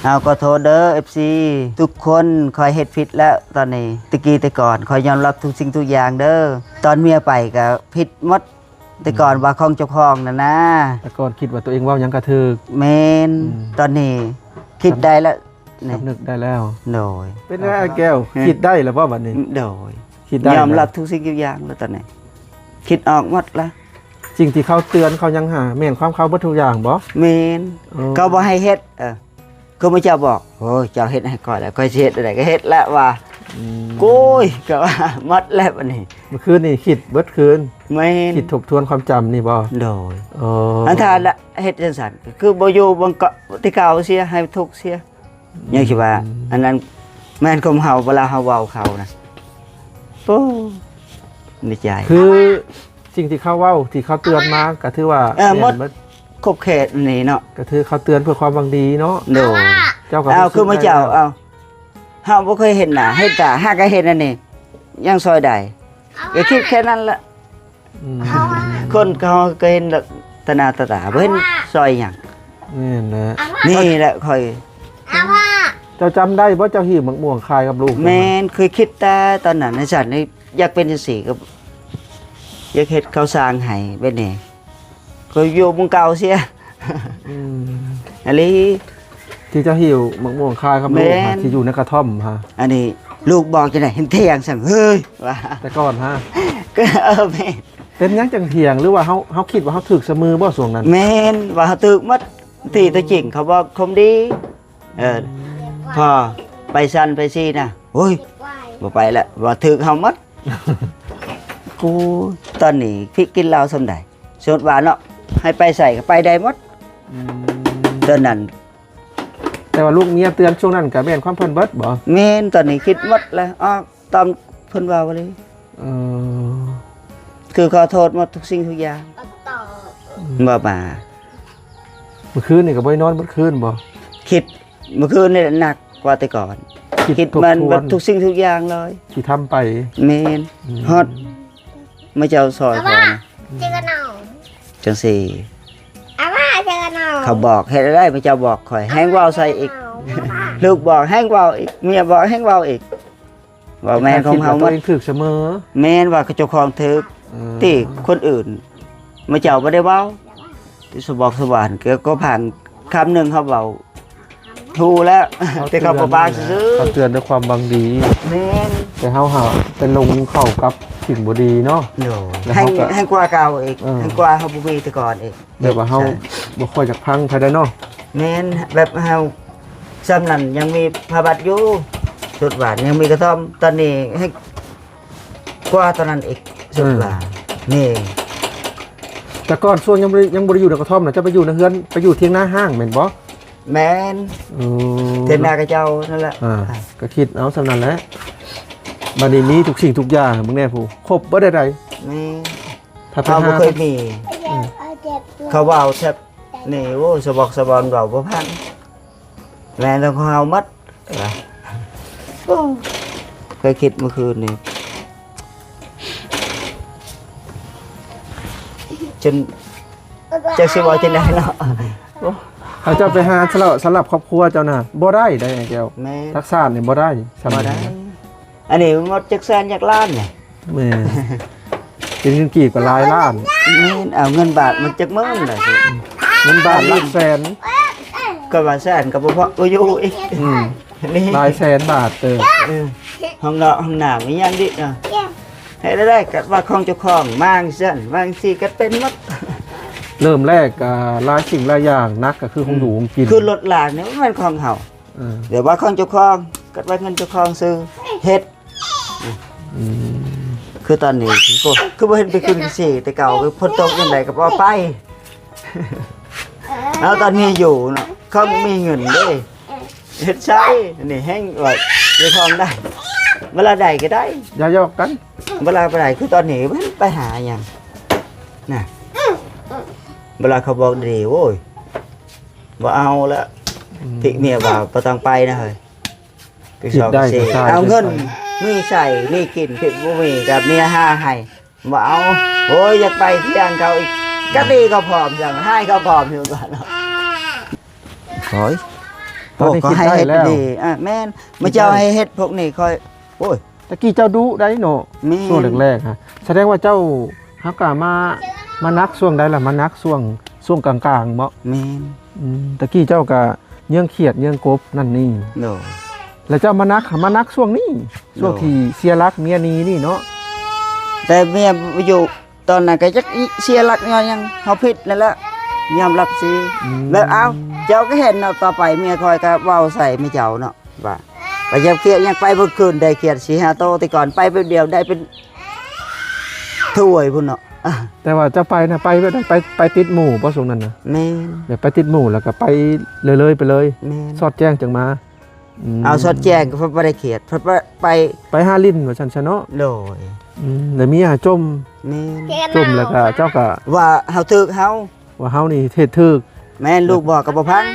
เอาก็โทษเด้อ FC ทุกคนคอยเฮ็ดผิดแล้วตอนนี้ตะกี้แต่ก่อนคอยยอมรับทุกสิ่งทุกอย่างเด้อตอนเมียไปก็ผิดหมดแต่ก่อนว่าของเจ้าของน่ะนะแต่ก่อนคิดว่าตัวเองเว้าหยังกระถึกแม่นตอนนี้คิดได้แล้วนี่ นึกได้แล้ว โดย เป็นไงแก้วคิดได้แล้วบ่บัดนี้ โดย คิดได้ ยอมรับทุกสิ่งทุกอย่างแล้วตอนนี้คิดออกหมดละ สิ่งที่เขาเตือนเขายังหาแม่นความเขาบ่ทุกอย่างบ่ แม่น อ๋อ เขาบ่ให้เฮ็ดคือพระเจ้าบอกโอ้ยเจ้าเฮ็ดให้ก่อนแล้วค่อยสิเฮ็ดอะไรก็เฮ็ดแล้วว่าโก้ยก็ว่าหมดแล้วบัดนี้ เมื่อคืนนี่คิดเบิดคืน แม่น คิดทบทวนความจำนี่บ่ โดย อ๋อ อันทานละเฮ็ดจังซั่นก็คือบ่อยู่บังเกาะที่เก่าเสียให้ทุกข์เสียยังสิว่าอันนั้นแม่นของเฮาเวลาเฮาเว้าเขานะโอ้ในใจ คือสิ่งที่เขาเว้าที่เขาเตือนมาก็ถือว่า หมด แนเบิด ครบเขตนี่เนาะ ก็ถือเขาเตือนเพื่อความหวังดีเนาะ โดย เจ้าก็ เอาคือมาเจ้าเอาเฮาบ่เคยเห็นหน้าเฮ็ดตาหากก็เห็นอันนี้ยังซอยได้ก็คิดแค่นั้นละ อืม คนเขาก็เห็นตาหนาตาตาบ่เห็นซอยหยัง นี่แหละ นี่แหละค่อย เจ้าจำได้บ่เจ้าหิวมักม่วงคายกับลูก แม่นเคยคิดแต่ตอนนั้นในฉันนี่อยากเป็นจังซี่ก็อยากเฮ็ดข้าวสร้างให้เป็นนี่ก็อยู่เมืองเก่าเสีย อืม อันนี้ ที่เจ้าหิวมักม่วงคายกับลูก แม่น ฮะที่อยู่ในกระท่อมฮะ อันนี้ลูกบอกจังได๋เห็นเที่ยงสั่งเฮ้ยว่า แต่ก่อนฮะ ก็แม่น เป็นหยังจังเถียงหรือว่าเขาคิดว่าเขาถึกเสมอบ่ส่วงนั้น แม่นว่าเขาตึกหมัดที่ตัวจริงเขาบอกคมดีพอไปสั่นไปซี่นะโอ้ยบ่ไปละว่าถึกเฮาหมัดกูตอนนี้พี่กินเหล้าซำใดสมมุติว่าเนาะให้ไปใส่ก็ไปได้หมด อืม ตอนนั้น แต่ว่าลูกเมียเตือนช่วงนั้นก็แม่นความเพิ่นเบิดบ่ แม่นตอนนี้คิดหมดแล้วอ้อตามเพิ่นว่าบ่เลย เออ คือขอโทษหมดทุกสิ่งทุกอย่างบ่มา เมื่อคืนนี่ก็บ่ได้นอนเมื่อคืนบ่ คิดเมื่อคืนนี่หนักกว่าแต่ก่อน คิดมัน ทบทว เบิดทุกสิ่งทุกอย่างเลย ที่ทำไป แม่นฮอดมาเจ้าซอยพอนะ เจอกันหน่อย จังซี่ อาม่าเจอกันหน่อย เขาบอกเฮ็ดได้มาเจ้าบอกข่อยแฮงเว้าใส่อีก ลูกบอกแฮงเว้าอีกเมียบอกแฮงเว้าอีกว่าแม่นของเฮาหม ตัว ด เองถึกเสมอ แม่นว่าเจ้าของถึก เออ ที่คนอื่นมาเจ้าบ่ได้เว้าที่สบอกสวรรค์ก็ผ่านคำหนึงเขาเว้าทูแล้วแต่เขาบ่ปากซื่อ เขาเตือนด้วยความหวังดี แม่น แต่เฮาหาเป็นลงเข้ากับสิ่งบ่ดีเนาะ โด แล้ว ให้ เขาก็ ให้กว่าเก่าอีก เออ ให้กว่าเฮาบ่มีแต่ก่อนอีก แบบว่าเฮาบ่ค่อยจะพังภายได้เนาะ แม่นแบบเฮาซ้ำนั้นยังมีพระบัตรอยู่สุดหวานยังมีกระท่อมตอนนี้ให้กว่าตอนนั้นอีกสุดหวานนี่ แต่ก่อนช่วงยังบ่ได้อยู่ในกระท่อมน่ะจะไปอยู่ในเฮือนไปอยู่เถียงหน้าห้างแม่นบ่ แม่น อืม เทนนากระเจ้านั่นแหละ ก็คิดเอาสำนั้นแหละบัดนี้มีทุกสิ่งทุกอย่างมึงแน่ผู้ครบบ่ได้ใด นี่ ถ้าไป เขาบ่ หา เคยมี เจ็บ เขาเว้าแทบนี่โอ้สะบอกสะบอนเว้าบ่พังแม่นต้องเฮามัดโอ้เคยคิดเมื่อคืนนี่จนจะสิว่าจังได๋เนาะ เขาเจ้าไปหาสำหรับครอบครัวเจ้าน่ะบ่ได้ได้ไอ้แก้ว แม่ ทักษะนี่บ่ได้สำ บ่ นั้น ได้อันนี้หมดจักแสนจักล้านเนี่ย แม่เป็นเงินกี่กว่าหลายล้าน แม่นเอาเงินบาทมันจักหมื่นล่ะสิ เงินบาทหลักแสน ก็ว่าแสนก็บ่พอบ่อยู่อีก อืม นี่ หลายแสนบาทเออ ห้องนอกห้องน้ำมีหยังดิเนาะให้ได้ก็ว่าของเจ้าของมางซั่นบางสิก็เป็นหมด เริ่มแรกหลายสิ่งหลายอย่างนักก็คือของอยู่ของกิน คือรถหลานนี่มันเป็นของเฮา เออ เดี๋ยวว่าของเจ้าของก็ว่าเงินเจ้าของซื้อเฮ็ด อืม คือตอนนี้คือบ่เห็นไปขึ้นสิแต่เก่าคือพ้นตกจังไดก็บ่ไป เอาตอนนี้อยู่เนาะเขามีเงินเด้เฮ็ดใช้อันนี้แห้งว่าเจ้าของได้เวลาใดก็ได้ อย่าหยอกกัน เวลาไปไหนคือตอนนี้มันไปหาอย่างน่ะเวลาเขาบอกดีโว้ยบ่เอาละพี่เมียว่าบ่ต้องไปนะเฮ้ยไปสอบเสียเอาเงินมีใส่มีกินพี่บ่มีกับเมียหาให้บ่เอาโอ้ยอยากไปเที่ยงเขาอีกก็ดีก็พร้อมจังให้เขาพร้อมอยู่ก่อนเนาะโอ้ย ตอนนี้ ก็ คิด ให้ ได้ เฮ็ด แล้ว ดีแม่นมาเจ้าให้เฮ็ดพวกนี้ค่อยโอ้ย ตะกี้เจ้าดุได้เนาะ แม่น ช่วงแรกๆฮะแสดงว่าเจ้าฮักกะมานักช่วงใดล่ะมานักช่วงกลางๆเมาะ แม่น ตะกี้เจ้าก็เยื่องเขียดเยื่องกบนั่นนี่ โด แล้วเจ้ามานักช่วงนี้ช่วงที่เสียรักเมียนีนี่เนาะ แต่เมียอยู่ตอนนั้นก็จักเสียหลักยังเฮาผิดนั่นแหละยอมรับสิแล้วเอาเจ้าก็เห็นเนาะต่อไปเมียคอยก็เว้าใส่ไม่เจ้าเนาะว่าไปยับเขียดยังไปเมื่อคืนได้เขียด4-5โตแต่ก่อนไปแป๊บเดียวได้เป็นถ้วยพุ่นเนาะ แต่ว่าเจ้าไปนะไปติดหมู่บ่ช่วงนั้นนะ แม่น เดี๋ยวไปติดหมู่แล้วก็ไปเลยไปเลย แม่น สอดแจ้งจังมา เอาสอดแจ้งก็บ่ได้เขียดเพราะไป หาลิ้นว่าฉันซะเนาะ โดย แล้วมีจม แม่น จมแล้วก็เจ้าก็ ว่าเฮาถึกเฮา ว่าเฮานี่เทศถึก แม่นลูกบอกกับบ่พัง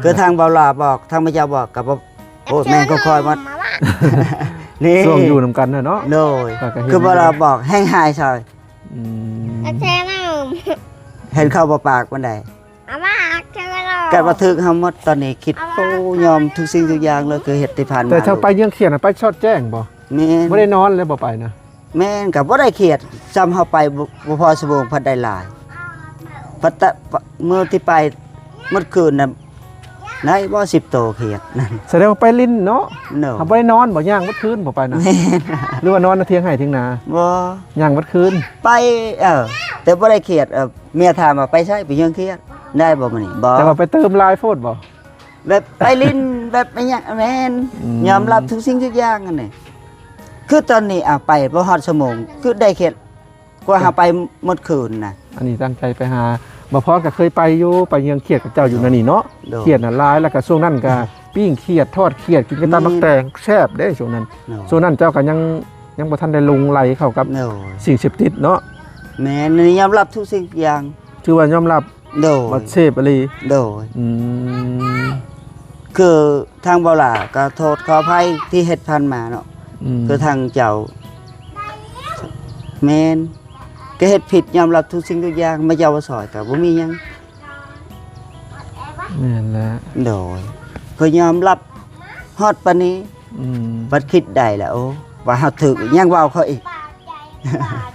คือทางเบาหลาบอกทางพระเจ้าบอกกับบ่โอ้แม่นก็คอยมานี่ ช่วงอยู่นำกันน่ะเนาะ โดย ก็เห็น คือเวลาบอกแห้งหายซอย อืม อาเจนเอา เห็นเข้าบ่ปากมันได้ อาม่าเจนเอา การบันทึกเฮาหมดตอนนี้คิดโอ้ยอมทุกสิ่งทุกอย่างเลยคือเฮ็ดที่ผ่านมา แต่เจ้าไปเยื่องเขียดน่ะไปสอดแจ้งบ่ แม่น บ่ได้นอนเลยบ่ไปนะ แม่นก็บ่ได้เครียดซ้ำเฮาไปบ่พอสมงพัดได้หลายพัดตะเมื่อที่ไปเมื่อคืนน่ะได้บ่10โตเครียดนั่น แสดงว่าไปลิ้นเนาะ เนาะ เฮาบ่ได้นอนบ่ย่างวัดคืนบ่ไปนะ แม่น หรือว่านอนนะเที่ยงให้เที่ยงนา บ่ ย่างวัดคืน ไปแต่บ่ได้เครียดเมียถามว่าไปใช้ไปยังเครียดได้บ่มื้อนี้บ่ แต่ว่าไปเติมลายโฟดบ่ แบบไปลิ้นแบบไม่ยังแม่น อืม ยอมรับทุกสิ่งทุกอย่างอันนี้คือตอนนี้ไปบ่ฮอดชั่วโมงคือได้เครียดกว่าหาไปหมดคืนน่ะ อันนี้ตั้งใจไปหาบ่พอก็เคยไปอยู่ไปเยื่องเขียดกับเจ้าอยู่นั่นนี่เนาะ โด เขียดน่ะลายแล้วก็ช่วงนั้นก็ปิ้งเขียดทอดเขียดกินกับตำบักแตงแซ่บเด้ช่วงนั้น เนาะ ช่วงนั้นเจ้าก็ยังบ่ทันได้ลงไหลเข้ากับ เนาะ สิ่งเสพติดเนาะ แม่นนี่ยอมรับทุกสิ่งทุกอย่าง ถือว่ายอมรับ โด ว่าเสพอะไร โดย อืม คือทางเบาหลาก็โทษขออภัยที่เฮ็ดพันมาเนาะ คือทางเจ้าแม่นก็เฮ็ดผิดยอมรับทุกสิ่งทุกอย่างมาเจ้าว่าซอยก็บ่มีหยัง นี่นแหละ โดยก็ยอมรับฮอดปานนี้ อืม บัดคิดได้แล้วโอ้ว่าเฮาถึกยังเว้าเขาอีก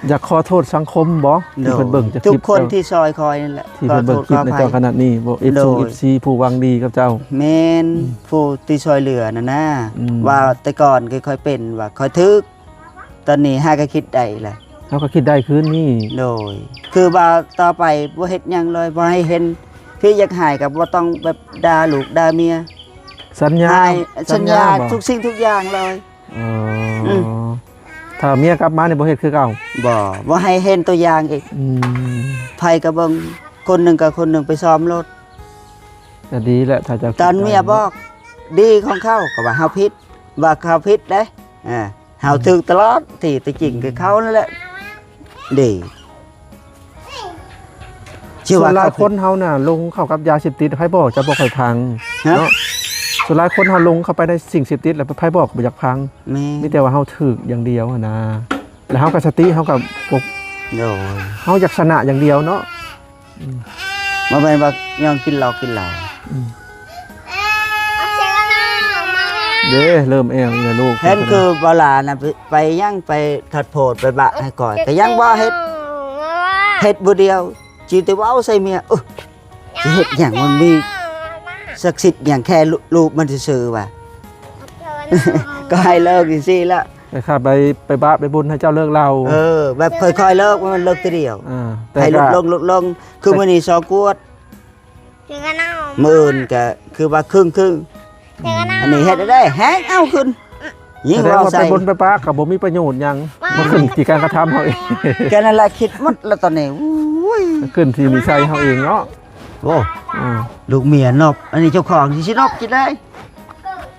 อยากขอโทษสังคมบ่ที่เพิ่นเบิ่งจะค ทุ ลิ ก ป คน เจ้า ที่ซอยคอยนั่นแหละ ที่เพิ่นเบิ่งคลิปใน ขอ เจ้า โทษขออ ข ภัย นาดนี้บ่ โดย FC ผู้หวังดีกับเจ้า แม่นผู้ที่ซอยเหลือน่ะนะ อืม ว่าแต่ก่อนค่อยๆเป็นว่าค่อยถึกตอนนี้หาก็คิดได้แหละ เขาก็คิดได้คืนนี้ โดย คือว่าต่อไปบ่เฮ็ดหยังเลยบ่ให้เห็นพี่อยากหายกับบ่ต้องแบบด่าลูกด่าเมีย สัญญา หายสัญญา บ่ ทุกสิ่งทุกอย่างเลย อ๋ออ ม ถ้าเมียกลับมาเนี่ยบ่เฮ็ดคือเก่า บ่ให้เห็นตัวอย่างอีก อืม ไผก็เบิ่งคนหนึงกับคนหนึงไปซ้อมรถ ก็ดีแหละถ้าเจะ ตอนเมียบอกดีของเขาก็ว่าเฮาผิดว่าเขาผิดเด้เฮาถูกตลอดที่แต่จริงคือเขานั่นแหละดีชื่อ ส่ว ว่าน หลาย เขา คนเฮาน่ะลงเข้ากับยาเสพติดไผบอกจะบ่ค่อยพัง ฮะ เนาะส่วนหลายคนเฮาลงเข้าไปในสิ่งเสพติดแล้วไผบอกบ่อยากพัง แม่ มีแต่ว่าเฮาถึกอย่างเดียวอะนะแล้วเฮาก็สติเฮาก็ปก โดย เฮาอยากชนะอย่างเดียวเนาะ บ่แม่นว่ายังกินเหล้ากินเหล้า อาเจนเอามา เด้เริ่มแอวเนี่ยลูก เห็นคือเวลาน่ะไปยังไปถัดโพดไปบะให้ก่อนก็ยังบ่เฮ็ดบ่เดียวจิแต่ว่าเอาใส่เมียสิเฮ็ดหยังมันมีศักดิ์สิทธิ์หยังแค่รูปมันซื่อๆว่ะ ก็ให้เลิกจังซี่ละ ไปค่ะไปบาปไปบุญให้เจ้าเลิกเรา แบบค่อยๆเลิกมันเลิกทีเดียว แต่ ให้ล ก็ ดลงคือมื้อนี้2กวด เจนเอา มื้ออื่นก็คือว่าครึ่ง เจนเอา อันนี้เฮ็ดได้แฮงเอาขึ้นยิ่ง แสดง เรา ว่า ใส่ ไปบุญไปปาก็บ่มีประโยชน์หยังบ่ขึ้นที่การกระทำเฮาเอง แค่นั้นแหละคิดหมดแล้วตอนนี้อุ้ย ขึ้นที่นิสัยเฮาเองเนาะ โอ้ อ่า ลูกเมียนอกอันนี้เจ้าของสินอกกินได้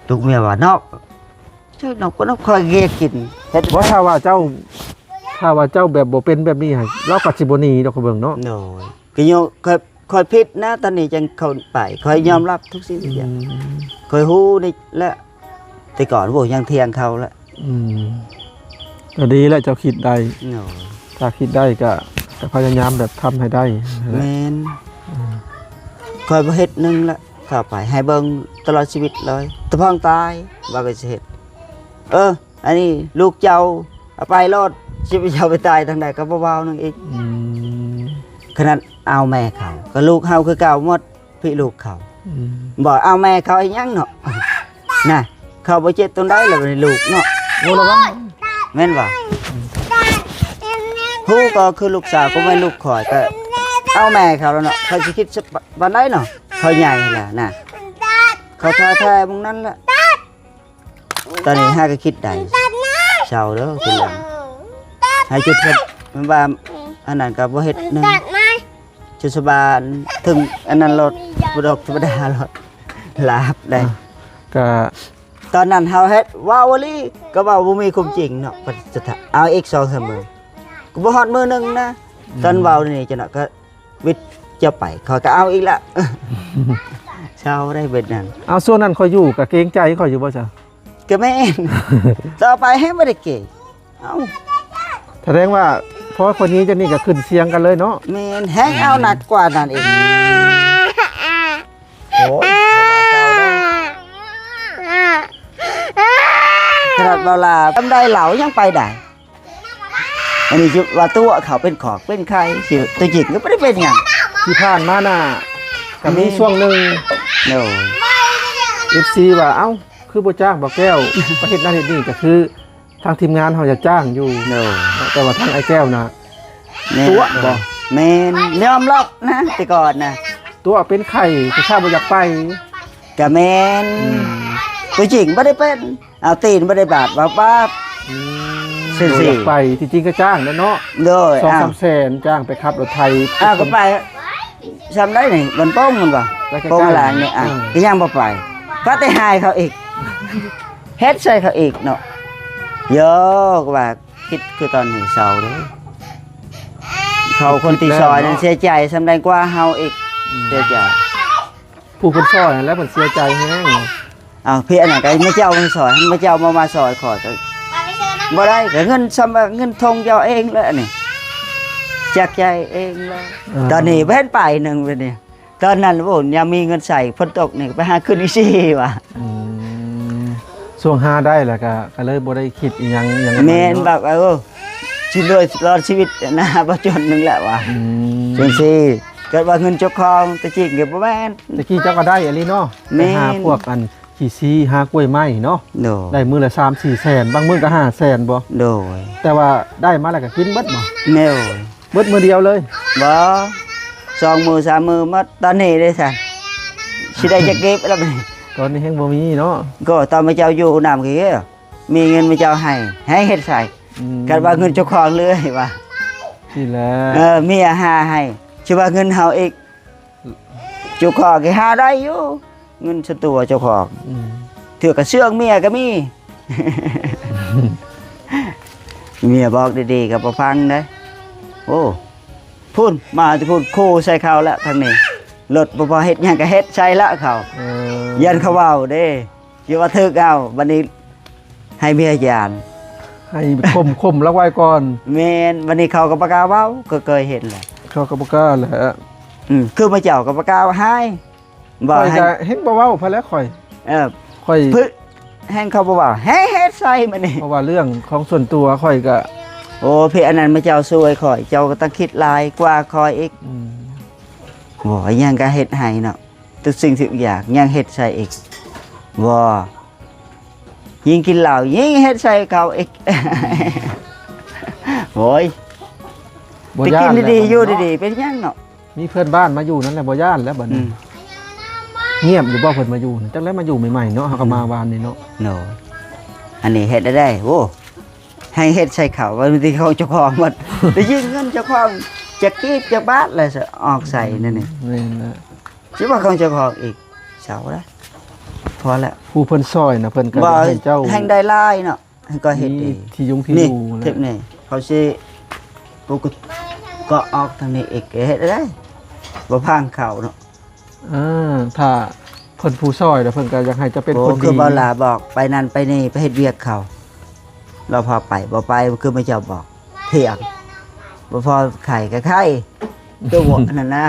ลูกเมียว่านอกเจ้านอกก็นอกคอยเกยกินเฮ็ด บ่ถ้าว่าเจ้าแบบบ่เป็นแบบนี้ให้เราก็สิบ่หนีดอกเบิ่งเนาะ โน้ยก็โยคอยผิดนะตอนนี้จังเข้าไปคอยยอมรับทุกสิ่งทุกอย่างคอยฮู้นี่และแต่ก่อนโว้ยังเทียงเขาละ อืมก็ดีแล้วเจ้าคิดได้ โน้ย ถ้าคิดได้ก็พยายามแบบทำให้ได้นั่นแหละ แม่นคอยบ่เฮ็ดหนึงละ ต่อไปให้เบิ่งตลอดชีวิตเลยตะพังตายว่าก็สิเฮ็ดอันนี้ลูกเจ้าเอาไปรอดชีวิตเจ้าไปตายทางใดก็บ่เว้านึงอีก อืม ขนาดเอาแม่เขาก็ลูกเฮาคือเก่าหมดพี่ลูกเขา อืม บอกเอาแม่เขาอีหยังเนาะน่ะเขาบ่เจ็บตรงใดแล้วเป็นลูกเนาะ โอ้ระวัง แม่นบ่ฮู้ก็คือลูกสาวก็ไม่ลูกข่อยก็เอาแม่เขาแล้วเนาะเขาสิคิดสักปานใดเนาะเขาใหญ่แหละน่ะเขาท้อแท้มึงนั้นแหละตอนนี้ห้าก็คิดได้เศร้าเด้อทีหลังให้จุดเฮ็ดมันว่าอันนั้นก็บ่เฮ็ดหนึง ตัดไหม จุดสบานถึงอันนั้นรถบ่ดอกธรรมดารถลาบได้ ก็ ตอนนั้นเฮาเฮ็ดว้าวลีก็ว่าบ่มีความจริงเนาะก็จะเอาอีก2-3มื้อก็บ่ฮอดมื้อหนึงนะตอนเว้านี่จังเนาะก็วิทย์จะไปเขาก็เอาอีกละ เช้าได้เบ็ดนั้น เอาส่วนนั้นข่อยอยู่ก็เกรงใจข่อยอยู่บ่จ้ะ ก็แม่น ต่อไปให้บ่ได้เก่งเอ้า แสดงว่าเพราะคนนี้จะนี่ก็ขึ้นเสียงกันเลยเนาะ แม่นแฮงเอาหนักกว่านั้นอีกโอ้ยเช้าได้ขนาดเวลาทำได้เหลายังไปได้อันนี้จะว่าตัวเขาเป็นขอกเป็นใครสิตัวจริงก็บ่ได้เป็นหยัง ที่ผ่านมาน่ะก็มีช่วงหนึง โน่ FC ว่าเอ้าคือบ่จ้างบ่แก้ว ประเฮ็ดนั้นเฮ็ดนี่ก็คือทางทีมงานเฮาจะจ้างอยู่ โน่ แต่ว่าทางไอ้แก้วน่ะ แม่น ตัวบ่ แม่นยอมรับนะแต่ก่อนนะ ตัวเป็นไข่ที่ข้าบ่อยากไป ก็แม่นตัวจริงบ่ได้เป็นเอาตีนบ่ได้บาดว่าป้าบ อืม สิ บ่อยากไปที่จริงก็จ้างแล้วเนาะ โดยอ้าว 2-3 แสนจ้างไปขับรถไทย ก็ไปทำได้นี่มันโป้งมันบ่ ไปใกล้ๆ โป้งหลานนี่ก็ยังบ่ไปก็ได้หายเขาอีกเฮ็ดใส่เขาอีกเนาะโยกว่าคิดคือตอนนี้เศร้าเด้อเขาคนที่ซอยนั้นเสียใจสำแดงกว่าเฮาอีกเสียใจ ผู้เพิ่นซอยนั่นแหล้วเพิ่นเสียใจแฮง อ้าวพี่อันนั้นก็ไม่เจ้ามาซอยไม่เจ้ามาซอยขอก็บ่ได้ก็เงินซ้ำเงินทงเจ้าเองแล้วนี่จากใจเองแล้วตอนนี้เพิ่นไปหนึงไปนี่ตอนนั้นโอ้ยังมีเงินใส่ฝนตกนี่ไปหาขึ้นอีซี่ว่ะ อืมช่วง5ได้แล้วก็เลยบ่ได้คิดอีหยังหยัง แม่นแบบชีวิตรอดชีวิตนะบ่จนนึงแหละว่ะ อืม จังซี่เกิดว่าเงินเจ้าของแต่จริงก็บ่แม่น ตะกี้เจ้าก็ได้อันนี้เนาะ แม่ ไป น หาพวกอันขี้ซีหากล้วยไม้เนาะ โด ได้มื้อละ 3-4 แสนบางมื้อก็5แสนบ่ โดย แต่ว่าได้มาแล้วก็กินเบิดบ่ แนว เบิดมื้อเดียวเลย บ่2มือ3มือมาตอนนี้ได้ซั่นสิได้จะเก็บแล้วบัดนี้ ตอนนี้แฮงบ่มีเนาะ ก็ตอนมาเจ้าอยู่น้ำกี้มีเงินมาเจ้าให้เฮ็ดใส่ อืม กันว่าเงินเจ้าของเลยว่า นี่แหละ เมียหาให้ชื่อว่าเงินเฮาอีกเจ้าของก็หาได้อยู่เงินส่วนตัวเจ้าของ อืม ถือกับเชื่องเมียก็มี เมียบอกดีๆกับบ่ฟังได้โอ้พูดมาจะพูดคู่ใส่เขาแล้วทางนี้รถบ่พอเฮ็ดหยังก็เฮ็ดใส่ละเขา ยันเขาเว้าเด้สิว่าถึกเอาบัดนี้ให้เมียยาน ให้คมแล้วไว้ก่อน แม่นบัดนี้เขาก็บ่กล้าเว้าก็เคยเห็นแหละ เขาก็บ่กล้าแหละ คือมาเจ้าก็บ่กล้าให้บ่ ข่อย ให้ ก็เฮ็ดบ่เว้าพอแล้วข่อย ข่อย พึ่แห้งเขาบ่เว้าให้เฮ็ดใส่มื้อนี้ เพราะว่าเรื่องของส่วนตัวข่อยก็ โอ้พี่อันนั้นมาเจ้าช่วยข่อยเจ้าก็ต้องคิดหลายกว่าข่อยอีก อืม บ่ยังก็เฮ็ดให้เนาะทุกสิ่งทุกอย่างยังเฮ็ดใส่อีกบ่ยิ่งกินเหล้ายิ่งเฮ็ดใส่เขาอีก โอ้ย บ่ ไป ย่า กิน น ดีๆอยู่ แล้ว ดีๆเป็นยังเนาะ มีเพื่อนบ้านมาอยู่นั่นแหละบ่ย่านแล้วบัด อื นี้ ม เงียบอยู่บ่เพิ่นมาอยู่จักแล้วมาอยู่ใหม่ๆเนาะเฮาก็มาวานนี่เนาะ โนอันนี้เฮ็ดได้โอ้ให้เฮ็ดใส่เขาว่าบางทีเขาเจ้าของหมด ได้ยิงเงินเจ้าของจะกีบจะบาทเลยสิออกใส่นั่นนี่ นี่แหละ สิว่าของเจ้าของอีกเสาละพอแล้ว ผู้เพิ่นซอยน่ะเพิ่นก็ บ่ ให้เจ้า แห่งได้หลายเนาะให้ก็เฮ็ด มี ดี ที่ยุงที่ นี่ อยู่ เทปนี่เขาสิปกติก็ออกทางนี้อีกเฮ็ดได้บ่พังเขาเนาะ ถ้าเพิ่นผู้ซอยแล้วเพิ่นก็อยากให้เจะเป็น โอ้ คน คื ดี อบ่ลาบอกไปนั่นไปนี่ไปเฮ็ดเวียกเขาเราพอไปบ่ไปคือมาเจ้าบอกเถียงบ่พอไข่ก็ไข่ตัวบ่นั่นนะ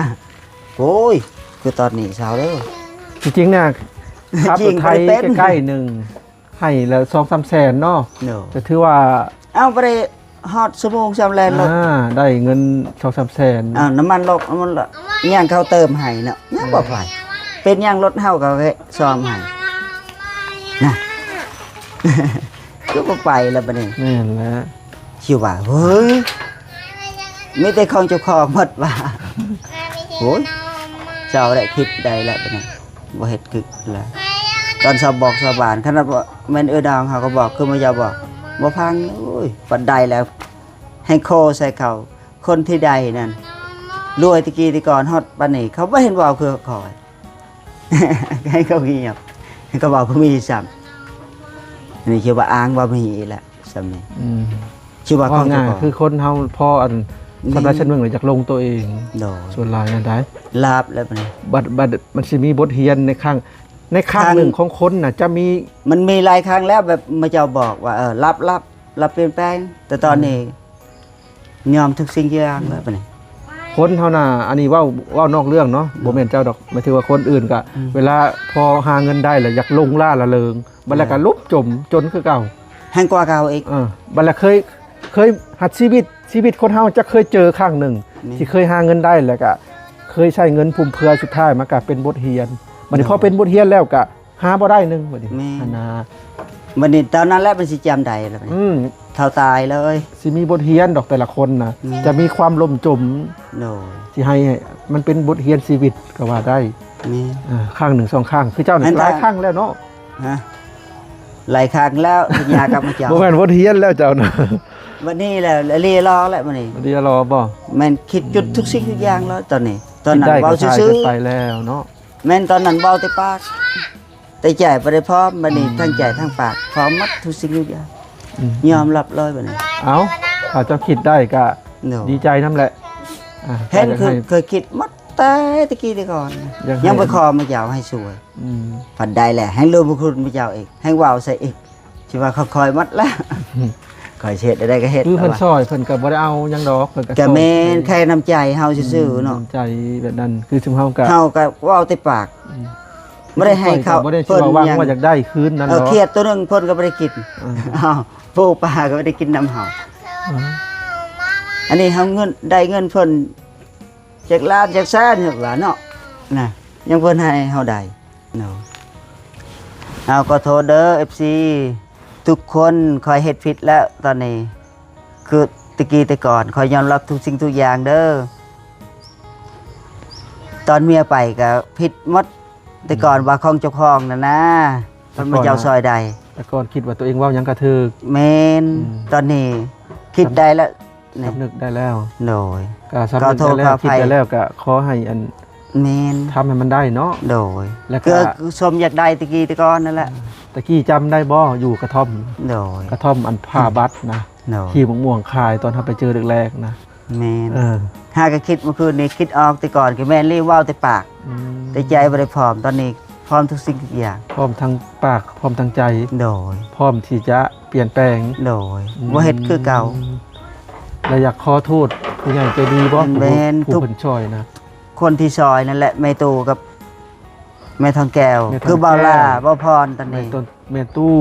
โอ้ยคือตอนนี้เช้าเด้อ จริงๆเนี่ยครับ จริง ไทย บ่ได้เป็น ใกล้ๆหนึ่งให้ละ2-3 แสนเนาะ โดย จะถือว่า เอาไปฮอดสมงจำแลนรถ ได้เงิน2-3 แสน น้ำมันลกน้ำมันละย่างเขาเติมให้เนาะยังบ่ไปเป็นย่างรถเฮาก็ให้ซ่อมให้นะ ก็บ่ไปแล้วบัดนี้ แม่นแล้ว ชิวว่าเฮ้ยมีแต่ของเจ้าของหมดว่า โอ้ย เจ้าได้คิดได้แล้วบัดนี้บ่เฮ็ดคือแล้วตอนสอบบอกสอบานขนาดว่าแม่นดองเขาก็บอกคือมาอย่าบอกบ่พังโอ้ยปันใดแล้วให้โคใส่เขาคนที่ใดนั่นรวยตะกี้ตะก่อนฮอดปานนี้เขาบ่เห็นเว้าคือคอย ให้เขาเงียบให้เขาบอกเขามีซ้ำนี่ชื่อว่าอ้างว่ามีแหละซ้ำนี่ชื่อว่า ว่า ของ ง่า เจ้าย ของ คือคนเฮาพออันทำได้ชั้นเมืองเลยอยากลงตัวเอง โดย ส่วนหลายนั่นได้ ลาบแล้วบัดนี้ บัดมันสิมีบทเรียนในข้างข้าง หนึ่งของคนน่ะจะมี มันมีหลายครั้งแล้วแบบมาเจ้าบอกว่ารับเปลี่ยนแปลง แต่ตอนนี้ยอมทุกสิ่งทุกอย่างแล้วบัดนี้ คนเฮาน่ะอันนี้เว้านอกเรื่องเนาะบ่แม่นเจ้าดอกหมายถึงว่าคนอื่นก็เวลาพอหาเงินได้แล้วอยากลงล่าละเริงบัดแล้วก็ลุบจมจนคือเก่า แห้งกว่าเก่าอีก บัดแล้วเคยหัดชีวิตคนเฮาจะเคยเจอครั้งหนึ่ง นี่ ที่เคยหาเงินได้แล้วก็เคยใช้เงินพุ่มเพรื่อสุดท้ายมันก็เป็นบทเรียนบัดนี้พอเป็นบทเรียนแล้วก็หาบ่ได้นึงบัดนี้อันน่ะ บัดนี้ตอนนั้นแหละมันสิจำได้แล้วบัดนี้เท่าตายเลย สิมีบทเรียนดอกแต่ละคนน่ะจะมีความล่มจม โดย ที่ให้มันเป็นบทเรียนชีวิตก็ว่าได้ นี่ ข้างหนึ่งสองข้างคือเจ้าหนึ่ อั ง น หลาย นั้น ข้างแล้วเนาะ ฮะหลายครั้งแล้วสัญญากับมาเจ้า บ่แม่นบทเรียนแล้วเจ้านะ วันนี้แหละเรียรอแล้วบัดนี้ เรียนรอบ่ แม่นคิดจุดทุกสิ่งทุกอย่างแล้วตอนนี้ ตอนนั้น ได้ เบา ก็ใช้ ซื่อ กันไปแล้วเนาะ ๆแม่นตอนนั้นเบาแต่ปากแต่ใจบ่ได้พร้อมบัดนี้ทั้งใจทั้งปากพร้อมหมดทุกสิ่งทุกอย่างยอมรับเลยบัดนี้ เอาถ้าเจ้าคิดได้ก็ โด ดีใจนำแหละ เห็น ก็อยากให้ เคยคิดหมดแต่ตะกี้แต่ก่อน ยังให้ ยังไปขอมาเจ้าให้สวย อืม ผัดได้แหละให้ลืมบุญคุณมาเจ้าอีกให้ว่าวใส่อีกที่ว่าเขาคอยหมัดแล้วคอยเช็ดได้ก็เฮ็ด คือเพิ่น แต่ว่า ซอยเพิ่นก็บ่ได้เอาหยังดอกเพิ่นก็ ก็แม่นแค่น้ำใจเฮาซื่อๆเนาะ ใจแบบนั้นคือซุมเฮาก็ เฮาก็เว้าแต่ปากบ่ได้ให้เขา บ่ได้สิว่าหวังว่าอยากได้คืนนั้น เออ เนาะ เครียดตัวหนึงเพิ่นก็บ่ได้กิน อืม อ้าวผู้ปลาก็บ่ได้กินน้ำเฮาอันนี้เฮาเงินได้เงินเพิ่นจากล้านจากแสนจากหลานเนาะน่ะยังเพิ่นให้เฮาได้เนาะเอาก็โทษเด้อ FC ทุกคนคอยเฮ็ดผิดแล้วตอนนี้ คือตะกี้แต่ก่อนคอยยอมรับทุกสิ่งทุกอย่างเด้อตอนเมียไปก็ผิดหมดแต่ก่อนว่าของเจ้าของน่ะนะมันมาเจ้าซอยใด แต่ก่อนคิดว่าตัวเองเว้าหยังก็ถูก แม่นตอนนี้คิดได้แล้วนี่ สำนึกได้แล้ว โดย ก็สำนึก ขอโทษ ได้แล้ว ขออภัย คิดได้แล้วก็ขอให้อัน แม่น ทำให้มันได้เนาะ โดย แล้วก็ ก็สมอยากได้ตะกี้แต่ก่อนนั่นแหละ ตะกี้จำได้บ่อยู่กระท่อม โดย กระท่อมอันผ้าบัตรนะ โดย ขี่ม่วงๆคายตอนเขาไปเจอแรกๆนะ แม่น เออ หาก็คิดเมื่อคืนนี้คิดออกแต่ก่อนก็แม่นรีบเว้าแต่ปาก อืม แต่ใจบ่ได้พร้อมตอนนี้พร้อมทุกสิ่งทุกอย่าง พร้อมทั้งปากพร้อมทั้งใจ โดย พร้อมที่จะเปลี่ยนแปลง โดยบ่เฮ็ดคือเก่า และอยากขอโทษผู้ใหญ่ใจดีบ่ แม่น ผู้ ทุก เพิ่นช่วยนะ คนที่ซอยนั่นแหละแม่ตู่กับแม่ทองแก้ว แม่ทองแก้ว คือบ่าวล่าบ่าวพรตอน แม่ นี้ ต้นแม่ตู้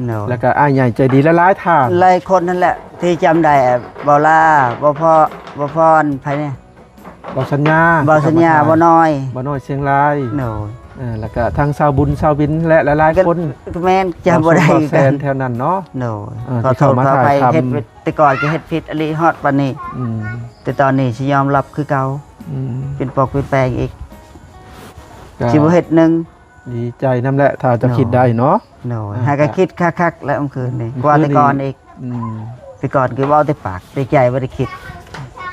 โดย แล้วก็อ้ายใหญ่ใจดีและหลายทาง หลายคนนั่นแหละ ที่จำได้บ่าวล่าบ่าวพ่อบ่าวพรไผเนี่ย บ่สัญญา บ่าวสัญญาบ่าวน้อย บ่น้อยเชียงราย โดย แล้วก็ทางชาวบุญชาวบินและหลายๆคน ก็แม่นจำบ่ได้ บ่ คือ แซ กัน แถวนั้นเนาะ โดย ที่ ขอโท เข้า ษ มา ขออภัย ถ่ายทำ เฮ็ดแต่ก่อนก็เฮ็ดผิดอลิฮอดปานนี้ อืม แต่ตอนนี้สิยอมรับคือเก่า อืม เป็นปอกเป็นแปลงอีก ก็ สิบ่เฮ็ดหนึง ดีใจนํแหละถ้าจะคิดได้เนาะ โดยหาก็คิดคักๆแล้วเมื่อคืนนี้กว่าแต่ก่อนอีก อืม แต่ก่อนคือเว้าแต่ปากแต่ใจบ่ได้คิด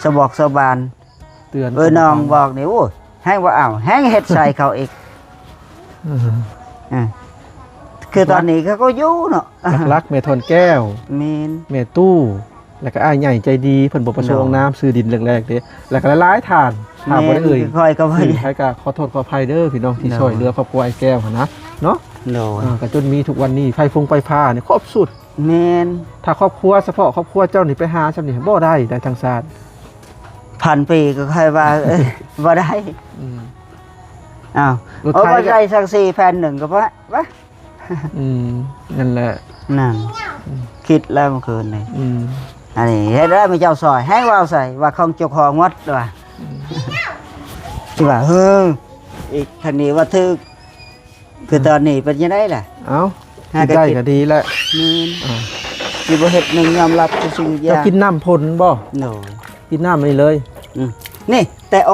สะบอกสะบาน เตือน น้องบอกนี่โอ้ยแห้งว่าอ้าวแห้งเฮ็ดใส่เขาอีก เออ อ่ะคือตอนนี้เขาก็อยู่เนาะ รักๆแม่ทอนแก้ว มีน แม่ตู้ แล้วก็อ้ายใหญ่ใจดีเพิ่นบ่ประสงค์น้ำซื้อดินแรกๆเด้แล้วก็หลายๆทานถามบ่ได้เอ่ย ค่อยก็ว่า ใครก็ขอโทษขออภัยเด้อพี่น้องที่ช่วยเหลือครอบครัวไอ้แก้วหั่นนะเนาะ โดย ก็จนมีทุกวันนี้ไฟฟงไฟฟ้านี่ครบสุด แมน ถ้าครอบครัวเฉพาะครอบครัวเจ้านี่ไปหาซำนี่บ่ได้ทางศาสตร์ พันปีก็ค่อยว่า บ่ได้ อืม อ้าว รถ โอ้ ไถ บ่ได้สัก4แผ่นหนึ่งก็พอวะ นั่นแหละ นั่นคิดแล้วเมื่อคืนนี่ อืม อันนี้เฮ็ดได้ไม่เจ้าซอยให้ว่าวใส่ว่าของเจ้าของหมดว่าสิว่าอีกคันนี้ว่าทึกคือตอนนี้เป็นยังไงล่ะ เอ้า หา กิน ก็ ได้ กิน ก็ดีแล้ว นี่ อ่า สิบ่เฮ็ดหนึงยอมรับทุกสิ่งทุกอ จะ ย่าง กินน้ำพ่นบ่ โน กินน้ำนี่เลย นี่แต่โอ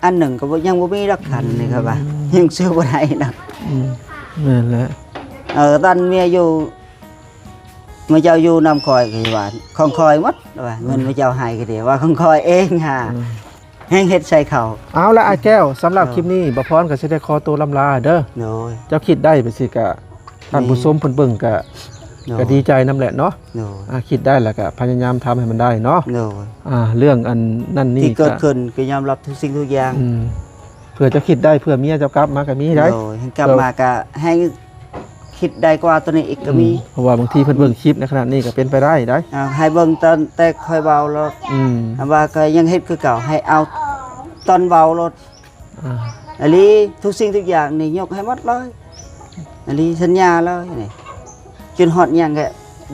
อันหนึ่งก็บ่ยังบ่มีรักทันนี่ครับว่ายังซื้อบ่ได้นะ นั่นแหละ ตอนเมียอยู่เมื่อเจ้าอยู่นำคอยก็ว่าของคอยหมดว่าเงินเมื่อเจ้าให้ก็เดียวว่าของคอยเองหาแห้งเฮ็ดใส่เขา เอาละอาแก้วสำหรับคลิปนี้บ่พรก็สิได้ขอตัวลำลาเด้อ โดย เจ้าคิดได้ไปสิกะท่านผู้ชมเพิ่นเบิ่งก็ โดย ก็ดีใจนํแหละเนาะ โดย คิดได้แล้วก็พยายามทำให้มันได้เนาะ โดย เรื่องอันนั่นนี่ ที่เกิดขึ้นก็ยอมรับทุกสิ่งทุกอย่าง เพื่อจะคิดได้เพื่อเมียเจ้ากลับมาก็มีได้ โดยให้กลับมาก็ให้คิดได้กว่าตัวนี้อีกก็มี เพราะว่าบางทีเพิ่นเบิ่งคลิปในขณะนี้ก็เป็นไปได้ได้ ให้เบิ่งตอนแต่ค่อยเบาลด ว่าก็ยังเฮ็ดคือเก่าให้เอาตอนเบารถ อันนี้ทุกสิ่งทุกอย่างนี่ยกให้หมดเลยอันนี้สัญญาเลยนี่จนฮอดหยังก็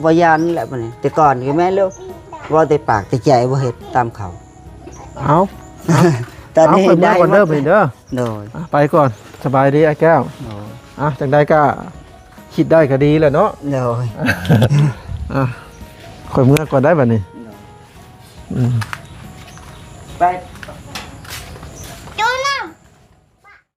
บ่ยานแหละบัดนี้แต่ก่อนก็แม่นแล้วว่าแต่ปากแต่ใจบ่เฮ็ดตามเขา เอา ตอนนี้ เพิ่น ได้ มาก่อนเด้อเพิ่นเด้อ โดย ไปก่อนสบายดีไอ้แก้ว โดย จังได้ก็คิดได้ก็ดีแหละเนาะ โดย ข่อยเมื่อก่อนได้บัดนี้ ไป